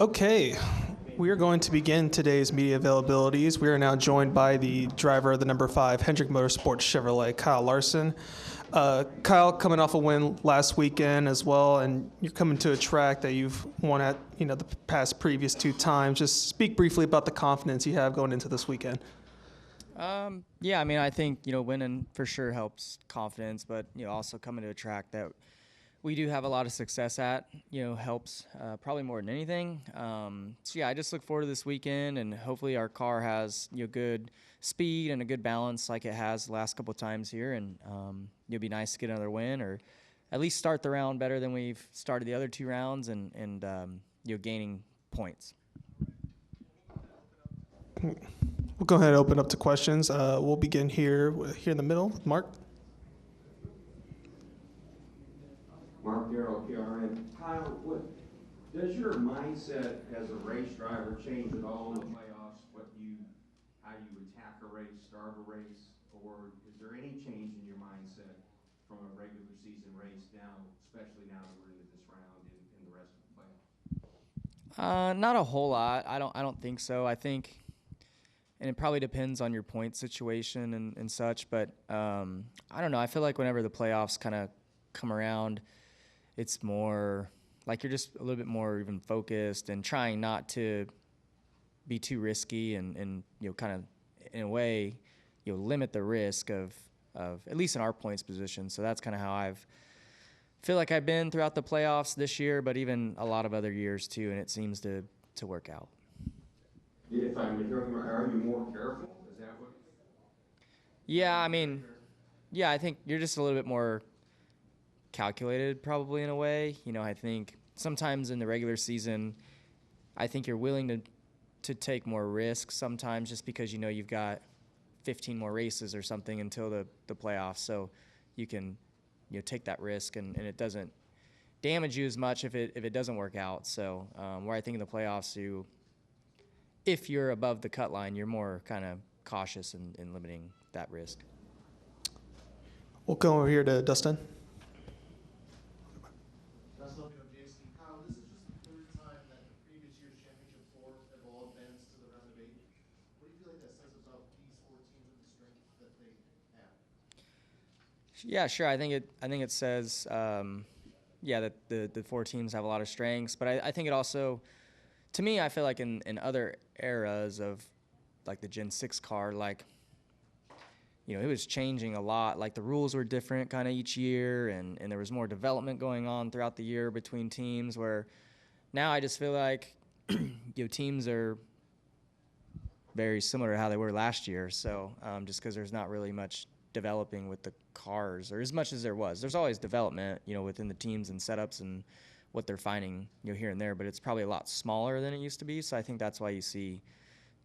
Okay, we are going to begin today's media availabilities. We are now joined by the driver of the number 5 Hendrick Motorsports Chevrolet, Kyle Larson. Kyle, coming off a win last weekend as well, and you're coming to a track that you've won at, the past previous 2 times. Just speak briefly about the confidence you have going into this weekend. Yeah, I mean, I think, winning for sure helps confidence, but, also coming to a track that we do have a lot of success at, helps probably more than anything. So, yeah, I just look forward to this weekend, and hopefully our car has, good speed and a good balance like it has the last couple of times here, and it'll be nice to get another win or at least start the round better than we've started the other 2 rounds and gaining points. We'll go ahead and open up to questions. We'll begin here in the middle with Mark. Mark Darrell, KRN. Kyle, what does your mindset as a race driver change at all in the playoffs? How you attack a race, start a race, or is there any change in your mindset from a regular season race now, especially now that we're into this round and the rest of the playoffs? Not a whole lot. I don't think so. I think, and it probably depends on your point situation and such, but I don't know. I feel like whenever the playoffs kind of come around, it's more like you're just a little bit more even focused and trying not to be too risky and kind of in a way limit the risk of at least in our points position. So that's kind of how feel like I've been throughout the playoffs this year, but even a lot of other years too, and it seems to work out. If I'm hearing, are you more careful? Is that what? Yeah, I mean, yeah, I think you're just a little bit more calculated probably in a way. I think sometimes in the regular season, I think you're willing to take more risks sometimes just because you've got 15 more races or something until the playoffs, so you can take that risk and it doesn't damage you as much if it doesn't work out. So where I think in the playoffs if you're above the cut line, you're more kind of cautious in limiting that risk. We'll go over here to Dustin. Kyle, this is just the third time that the previous year's championship 4 have all advanced to the round of 8. What do you feel like that says about these 4 teams and the strength that they have? Yeah, sure. I think it says, that the 4 teams have a lot of strengths, but I think it also, to me, I feel like in other eras of like the Gen 6 car, like, it was changing a lot. Like the rules were different kind of each year, and there was more development going on throughout the year between teams, where now I just feel like teams are very similar to how they were last year. So just because there's not really much developing with the cars, or as much as there was. There's always development, within the teams and setups and what they're finding, here and there, but it's probably a lot smaller than it used to be. So I think that's why you see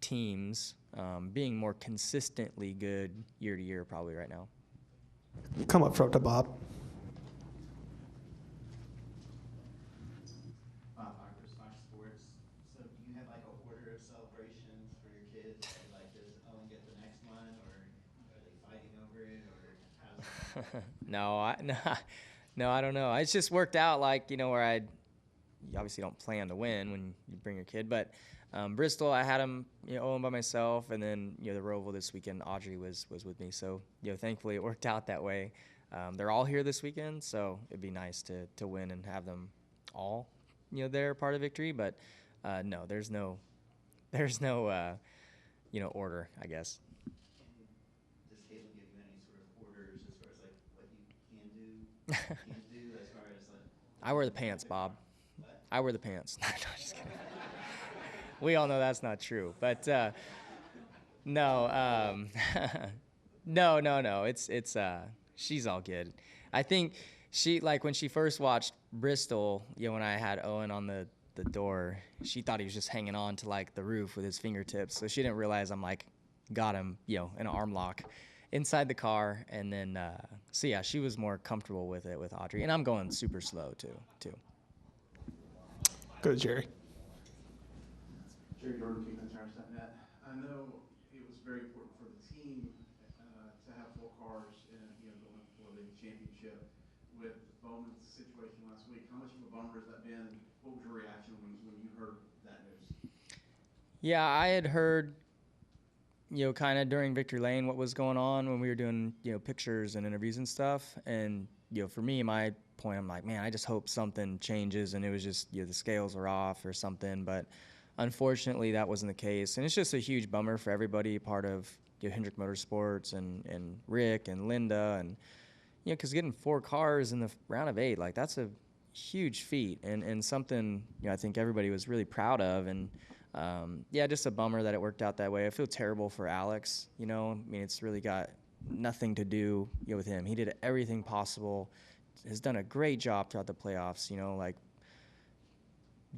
teams being more consistently good year to year probably right now. Come up front to Bob. Bob Harper's Fox Sports. So do you have like an order of celebrations for your kids? Like, does Owen get the next one, or are they fighting over it, or how's it? No, I don't know. It's just worked out like, where you obviously don't plan to win when you bring your kid, but Bristol, I had him, Owen by myself, and then, the Roval this weekend, Audrey was with me. So, thankfully it worked out that way. They're all here this weekend, so it'd be nice to win and have them all, there part of victory. But no, there's no order, I guess. Does Caitlin give you any sort of orders as far as like what you can do as far as like? I wear the pants, Bob. What? I wear the pants. No, just kidding. We all know that's not true, but no, no. It's she's all good. I think she, like, when she first watched Bristol, when I had Owen on the door, she thought he was just hanging on to like the roof with his fingertips, so she didn't realize I'm like got him, in an arm lock inside the car, and then so yeah, she was more comfortable with it with Audrey, and I'm going super slow too. Go to Jerry. Jerry Jordan, KeepInTires.net. I know it was very important for the team to have full cars and going for the championship. with Bowman's situation last week. How much of a bummer has that been? What was your reaction when you heard that news? Yeah, I had heard, kind of during Victory Lane what was going on when we were doing, pictures and interviews and stuff. And, for me, my point, I'm like, man, I just hope something changes and it was just, the scales are off or something. But unfortunately, that wasn't the case. And it's just a huge bummer for everybody, part of Hendrick Motorsports and Rick and Linda. And, because getting 4 cars in the round of 8, like that's a huge feat and something, I think everybody was really proud of. And, just a bummer that it worked out that way. I feel terrible for Alex, I mean, it's really got nothing to do, with him. He did everything possible, has done a great job throughout the playoffs, like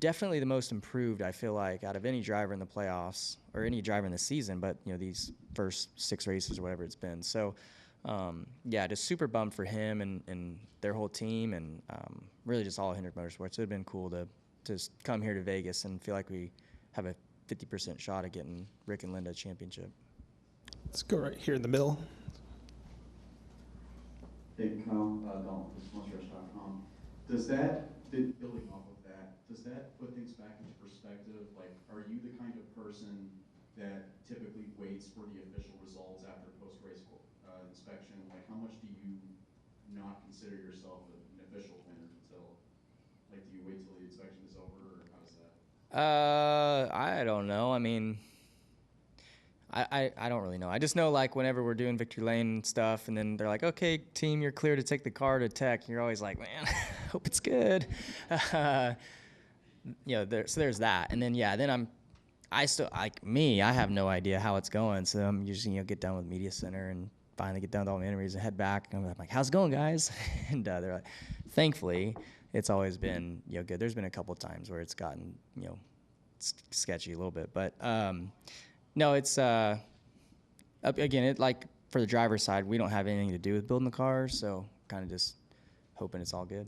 definitely the most improved, I feel like, out of any driver in the playoffs or any driver in the season, but, these first 6 races or whatever it's been. So, just super bummed for him and their whole team and really just all Hendrick Motorsports. It would have been cool to come here to Vegas and feel like we have a 50% shot at getting Rick and Linda a championship. Let's go right here in the middle. Hey, Kyle, Dalton from SponsorStore.com. Building off of that, does that put things back into perspective? Like, are you the kind of person that typically waits for the official results after post-race inspection? Like, how much do you not consider yourself an official winner until, like, do you wait till the inspection is over, or how does that? I don't know. I mean, I don't really know. I just know, like, whenever we're doing Victory Lane stuff and then they're like, okay, team, you're clear to take the car to tech. You're always like, man, I hope it's good. So there's that. And then, I have no idea how it's going. So I'm usually, get done with Media Center and finally get done with all my interviews and head back. And I'm like, how's it going, guys? And they're like, thankfully, it's always been, good. There's been a couple of times where it's gotten, sketchy a little bit. But, no, it's, again, it like for the driver's side, we don't have anything to do with building the car. So kind of just hoping it's all good.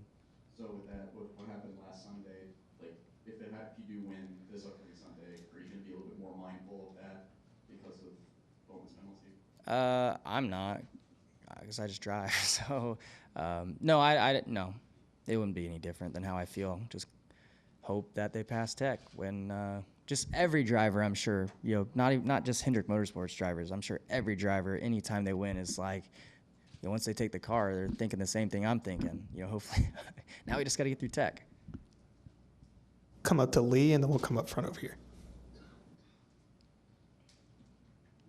So with that, what happened last Sunday, like, if you do win this upcoming Sunday, are you going to be a little bit more mindful of that because of Bowman's penalty? I'm not, because I just drive. So, no, no, it wouldn't be any different than how I feel. Just hope that they pass tech when, just every driver, I'm sure, not just Hendrick Motorsports drivers. I'm sure every driver, anytime they win, is like, once they take the car, they're thinking the same thing I'm thinking. Hopefully, now we just got to get through tech. Come up to Lee, and then we'll come up front over here.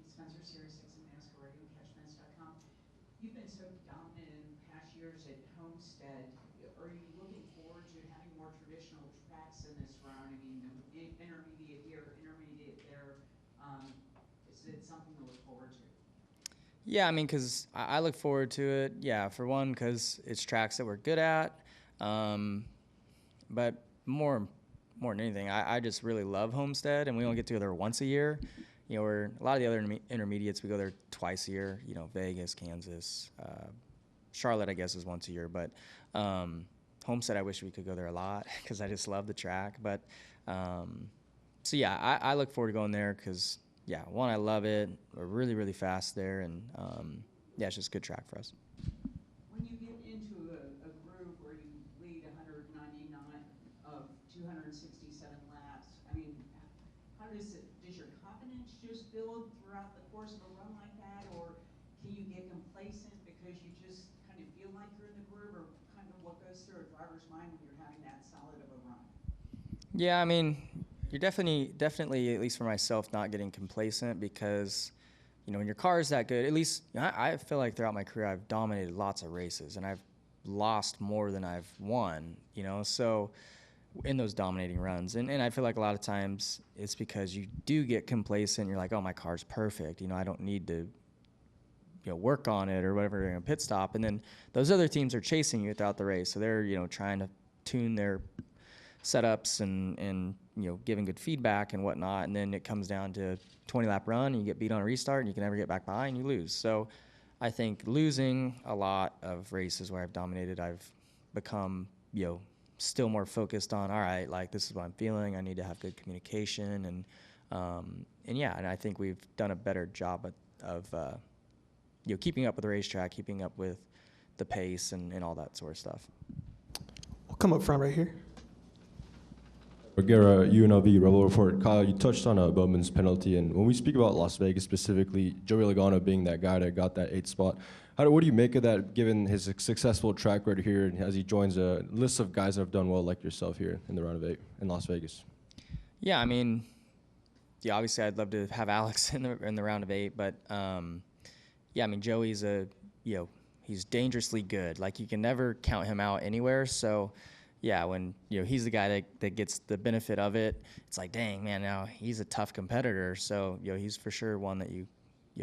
Spencer, Series 6 and NASCAR Radio, catchments.com. You've been so dominant in past years at Homestead. Are you looking forward to having more traditional tracks in this round? I mean, intermediate here, intermediate there. Is it something to look forward to? Yeah, I mean, because I look forward to it. Yeah, for one, because it's tracks that we're good at. But more than anything, I just really love Homestead, and we only get to go there once a year. Where a lot of the other intermediates, we go there twice a year. Vegas, Kansas, Charlotte, I guess, is once a year. But Homestead, I wish we could go there a lot because I just love the track. But so yeah, I look forward to going there because one, I love it. We're really, really fast there, and it's just a good track for us. When you get into a groove where you lead 199 of 267 laps, I mean, how does your confidence just build throughout the course of a run like that, or can you get complacent because you just kind of feel like you're in the groove, or kind of what goes through a driver's mind when you're having that solid of a run? Yeah, I mean, you're definitely, at least for myself, not getting complacent because, when your car is that good, at least I feel like throughout my career I've dominated lots of races and I've lost more than I've won, so in those dominating runs. And I feel like a lot of times it's because you do get complacent. You're like, oh, my car's perfect. I don't need to, work on it or whatever during a pit stop. And then those other teams are chasing you throughout the race. So they're, trying to tune their setups and giving good feedback and whatnot, and then it comes down to 20-lap run, and you get beat on a restart, and you can never get back behind, and you lose. So I think losing a lot of races where I've dominated, I've become, still more focused on, all right, like, this is what I'm feeling. I need to have good communication, and I think we've done a better job of keeping up with the racetrack, keeping up with the pace and all that sort of stuff. We'll come up front right here. Guerra, UNLV Rebel Report. Kyle, you touched on Bowman's penalty, and when we speak about Las Vegas specifically, Joey Logano being that guy that got that 8th spot, what do you make of that, given his successful track record here, and as he joins a list of guys that have done well like yourself here in the round of 8 in Las Vegas? Yeah, I mean, yeah, obviously I'd love to have Alex in the round of 8, but yeah, I mean, Joey's he's dangerously good. Like, you can never count him out anywhere. So yeah, when he's the guy that gets the benefit of it, it's like, dang, man, now he's a tough competitor. So he's for sure one that you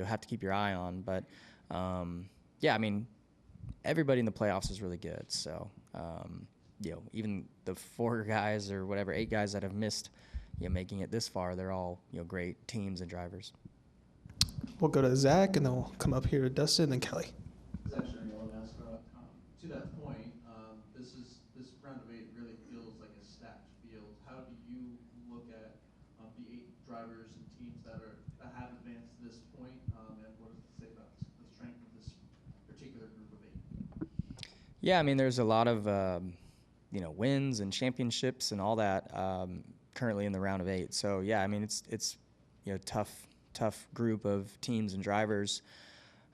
have to keep your eye on. But yeah, I mean, everybody in the playoffs is really good. So even the 4 guys or whatever, 8 guys that have missed making it this far, they're all great teams and drivers. We'll go to Zach, and then we'll come up here to Dustin and Kelly. Zach Sherrill, NASCAR. To that point, this round of 8 really feels like a stacked field. How do you look at the 8 drivers and teams that have advanced to this point, and what does it say about the strength of this particular group of 8? Yeah, I mean, there's a lot of wins and championships and all that currently in the round of 8. So yeah, I mean, it's tough group of teams and drivers.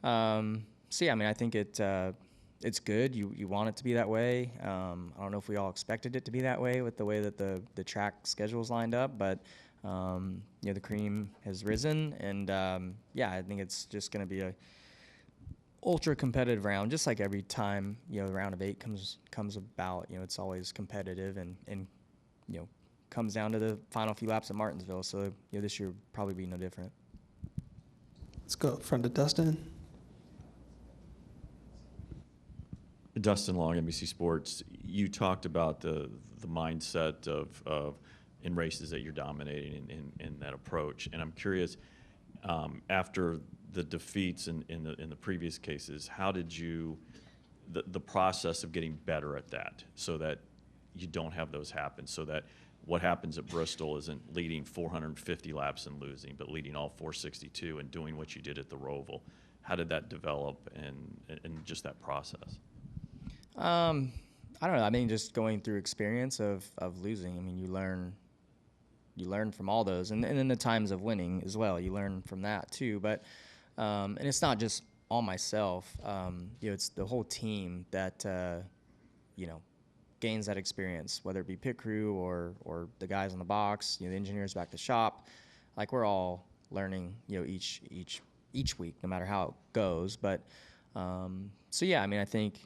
So yeah, I mean, I think it's good. You want it to be that way. I don't know if we all expected it to be that way with the way that the track schedule's lined up, but the cream has risen, and yeah, I think it's just going to be a ultra competitive round, just like every time the round of 8 comes about. It's always competitive, and comes down to the final few laps at Martinsville. So this year will probably be no different. Let's go up front to Dustin. Dustin Long, NBC Sports. You talked about the mindset of in races that you're dominating in that approach, and I'm curious, after the defeats in the previous cases, how did you the process of getting better at that so that you don't have those happen, so that what happens at Bristol isn't leading 450 laps and losing, but leading all 462 and doing what you did at the Roval? How did that develop and just that process? I don't know. I mean, just going through experience of losing. I mean, you learn from all those, and then the times of winning as well. You learn from that too. But and it's not just all myself. It's the whole team that gains that experience, whether it be pit crew or the guys in the box, the engineers back at the shop. Like, we're all learning, each week, no matter how it goes. But so yeah, I mean, I think.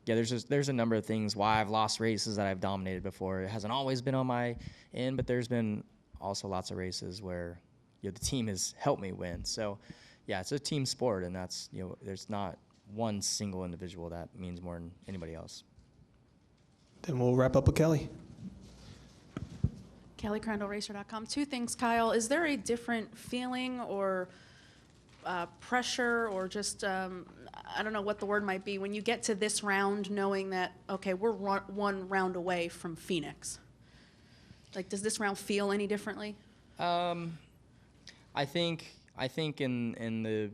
Yeah, there's a number of things why I've lost races that I've dominated before. It hasn't always been on my end, but there's been also lots of races where the team has helped me win. So, yeah, it's a team sport, and that's there's not one single individual that means more than anybody else. Then we'll wrap up with Kelly. Kelly, CrandallRacer.com. 2 things, Kyle. Is there a different feeling or pressure or just I don't know what the word might be when you get to this round, knowing that okay, we're one round away from Phoenix? Like, does this round feel any differently? I think in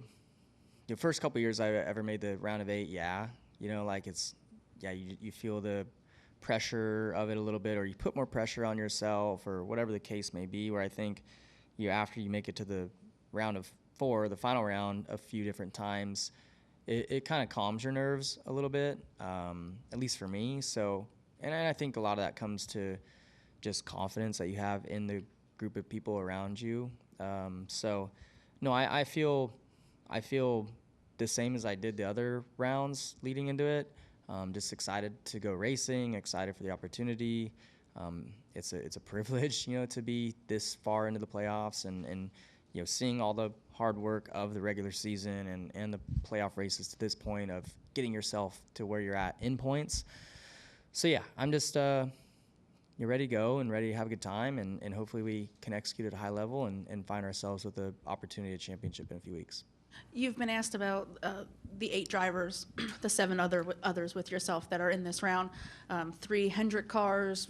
the first couple years I ever made the round of 8, yeah, like you feel the pressure of it a little bit, or you put more pressure on yourself, or whatever the case may be. Where I think after you make it to the round of 4, the final round, a few different times, it kind of calms your nerves a little bit, at least for me. So, and I think a lot of that comes to just confidence that you have in the group of people around you. So, no, I feel the same as I did the other rounds leading into it. Just excited to go racing, excited for the opportunity. It's a privilege, to be this far into the playoffs and seeing all the hard work of the regular season and the playoff races to this point of getting yourself to where you're at in points. So yeah, I'm just you're ready to go and ready to have a good time, and hopefully we can execute at a high level and find ourselves with the opportunity at championship in a few weeks. You've been asked about the 8 drivers, the 7 others with yourself that are in this round. 3 Hendrick cars,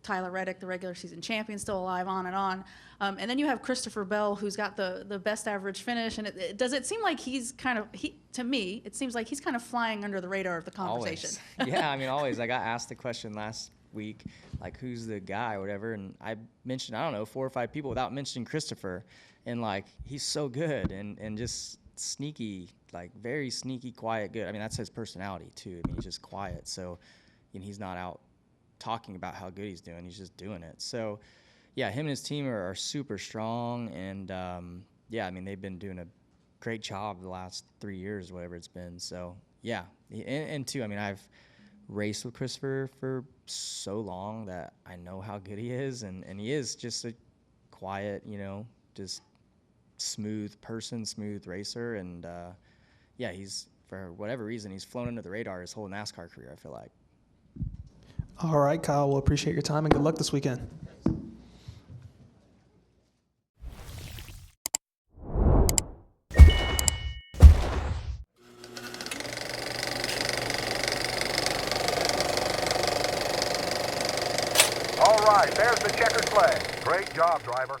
Tyler Reddick, the regular season champion, still alive, on and on. And then you have Christopher Bell, who's got the best average finish. And does it seem like he's kind of, to me, it seems like he's kind of flying under the radar of the conversation. Always. Yeah, I mean, always. I got asked the question last week, like, who's the guy or whatever, and I mentioned, I don't know, 4 or 5 people without mentioning Christopher. And, like, he's so good and just sneaky, like, very sneaky, quiet, good. I mean, that's his personality, too. I mean, he's just quiet. So, he's not out talking about how good he's doing. He's just doing it. So, yeah, him and his team are super strong. And, yeah, I mean, they've been doing a great job the last 3 years, whatever it's been. So, yeah. And too, I mean, I've raced with Christopher for so long that I know how good he is. And he is just a quiet, just smooth person, smooth racer. And, yeah, he's, for whatever reason, he's flown under the radar his whole NASCAR career, I feel like. All right, Kyle, we'll appreciate your time and good luck this weekend. All right, there's the checkered flag. Great job, driver.